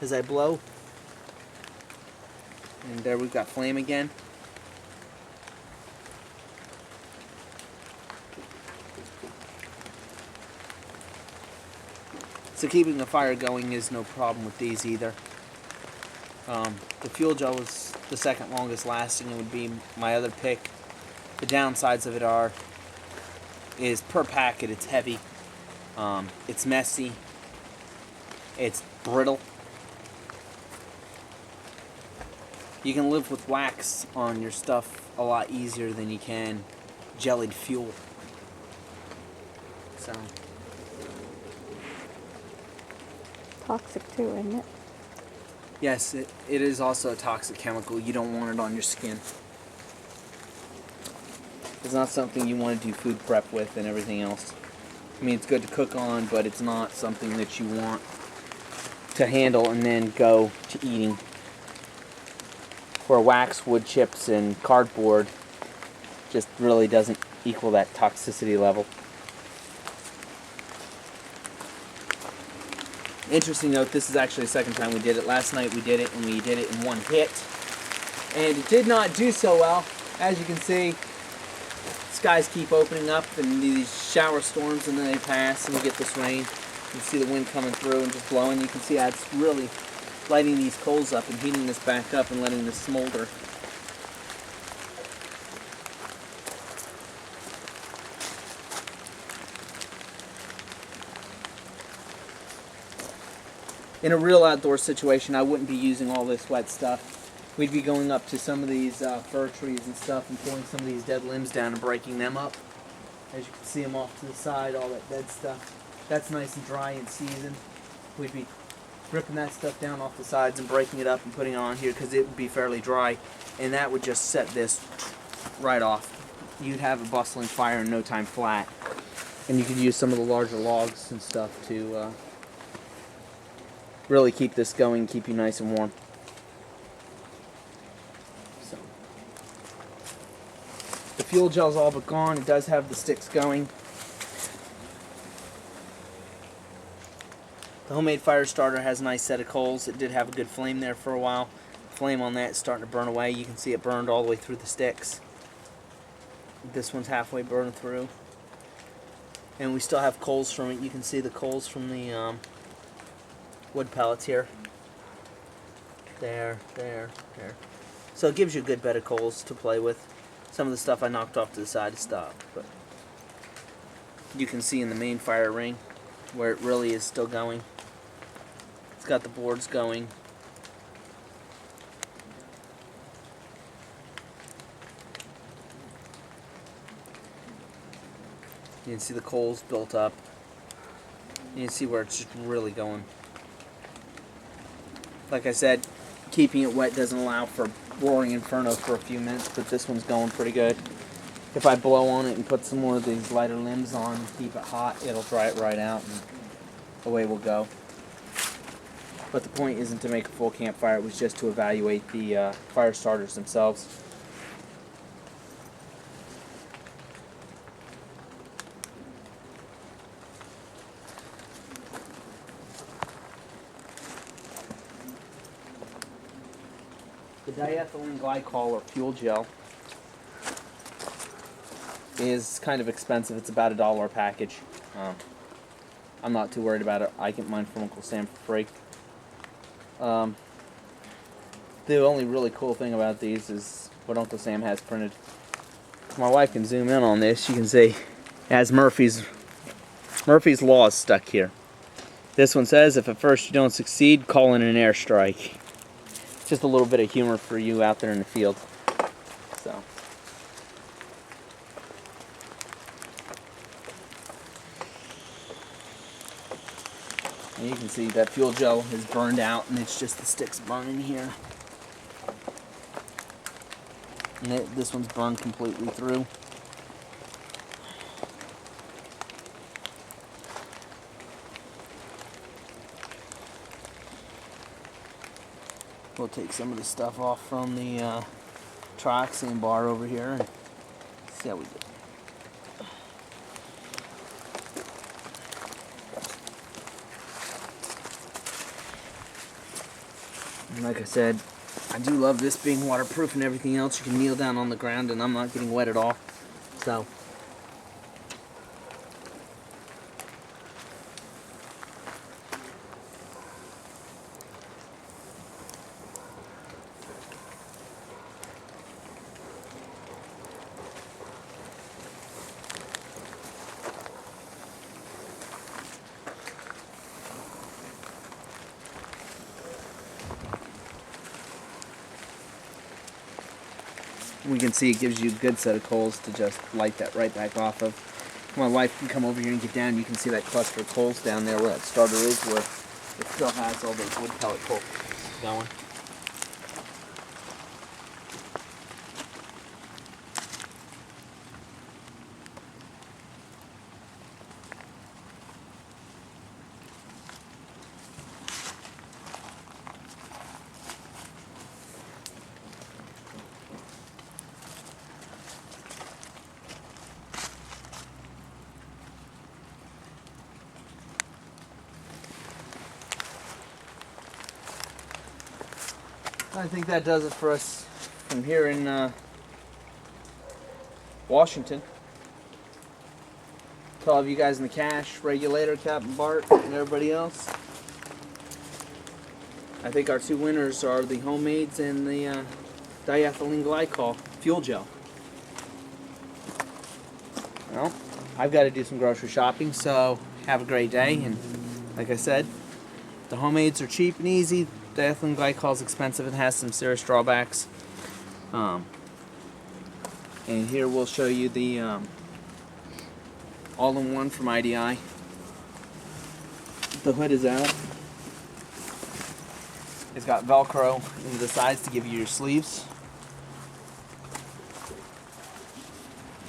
as I blow. And there we've got flame again. So keeping the fire going is no problem with these either. The fuel gel was the second longest lasting. It would be my other pick. The downsides of it is per packet it's heavy, it's messy, it's brittle. You can live with wax on your stuff a lot easier than you can jellied fuel. So Toxic too, isn't it? yes, it is also a toxic chemical. You don't want it on your skin. It's not something you want to do food prep with and everything else. I mean, it's good to cook on, but it's not something that you want to handle and then go to eating. Where wax, wood chips, and cardboard just really doesn't equal that toxicity level. Interesting note, this is actually the second time we did it. Last night we did it and we did it in one hit. And it did not do so well. As you can see, skies keep opening up and these shower storms, and then they pass and we get this rain. You can see the wind coming through and just blowing. You can see how it's really lighting these coals up and heating this back up and letting this smolder. In a real outdoor situation, I wouldn't be using all this wet stuff. We'd be going up to some of these fir trees and stuff and pulling some of these dead limbs down and breaking them up. As you can see them off to the side, all that dead stuff. That's nice and dry and seasoned. We'd be ripping that stuff down off the sides and breaking it up and putting it on here because it would be fairly dry, and that would just set this right off. You'd have a bustling fire in no time flat, and you could use some of the larger logs and stuff to really keep this going, keep you nice and warm. So the fuel gel's all but gone. It does have the sticks going. The homemade fire starter has a nice set of coals. It did have a good flame there for a while. Flame on that is starting to burn away. You can see it burned all the way through the sticks. This one's halfway burned through. And we still have coals from it. You can see the coals from the wood pellets here. There. So it gives you a good bed of coals to play with. Some of the stuff I knocked off to the side to stop. But you can see in the main fire ring where it really is still going. It's got the boards going. You can see the coals built up. You can see where it's just really going. Like I said, keeping it wet doesn't allow for roaring inferno for a few minutes, but this one's going pretty good. If I blow on it and put some more of these lighter limbs on and keep it hot, it'll dry it right out and away we'll go. But the point isn't to make a full campfire, it was just to evaluate the fire starters themselves. The diethylene glycol or fuel gel is kind of expensive. It's about $1 a package. I'm not too worried about it. I get mine from Uncle Sam for free. The only really cool thing about these is what Uncle Sam has printed. If my wife can zoom in on this, you can see it has Murphy's Law stuck here. This one says, if at first you don't succeed, call in an airstrike. Just a little bit of humor for you out there in the field. So. And you can see that fuel gel is burned out and it's just the sticks burning here. And this one's burned completely through. We'll take some of the stuff off from the trioxane bar over here and see how we do. And like I said, I do love this being waterproof and everything else. You can kneel down on the ground and I'm not getting wet at all. So we can see it gives you a good set of coals to just light that right back off of. My wife can come over here and get down. You can see that cluster of coals down there where that starter is, where it still has all those wood pellet coals going. I think that does it for us from here in Washington. To all of you guys in the cache, Regulator, Captain Bart, and everybody else. I think our two winners are the homemades and the diethylene glycol fuel gel. Well, I've got to do some grocery shopping, so have a great day. And like I said, the homemades are cheap and easy. Diethylene glycol is expensive and has some serious drawbacks. And here we'll show you the all-in-one from IDI. The hood is out. It's got Velcro into the sides to give you your sleeves.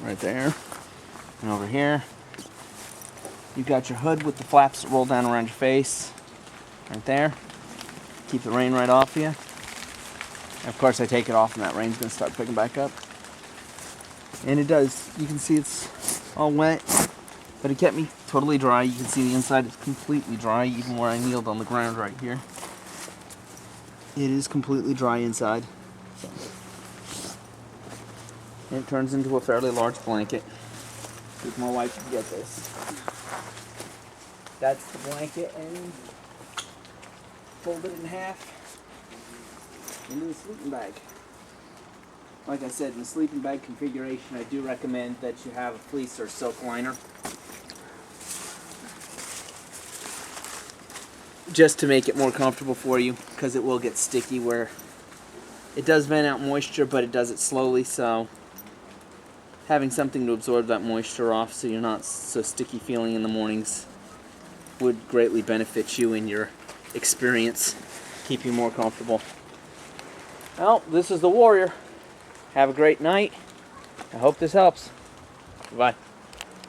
Right there. And over here, you've got your hood with the flaps that roll down around your face. Right there. Keep the rain right off you. And of course I take it off and that rain's going to start picking back up. And it does. You can see it's all wet, but it kept me totally dry. You can see the inside is completely dry, even where I kneeled on the ground right here. It is completely dry inside. And it turns into a fairly large blanket. See if my wife can get this. That's the blanket, and fold it in half into the sleeping bag. Like I said, in the sleeping bag configuration, I do recommend that you have a fleece or silk liner, just to make it more comfortable for you, because it will get sticky where it does vent out moisture, but it does it slowly, so having something to absorb that moisture off so you're not so sticky feeling in the mornings would greatly benefit you in your experience, keep you more comfortable. Well, this is the Warrior. Have a great night. I hope this helps. Bye.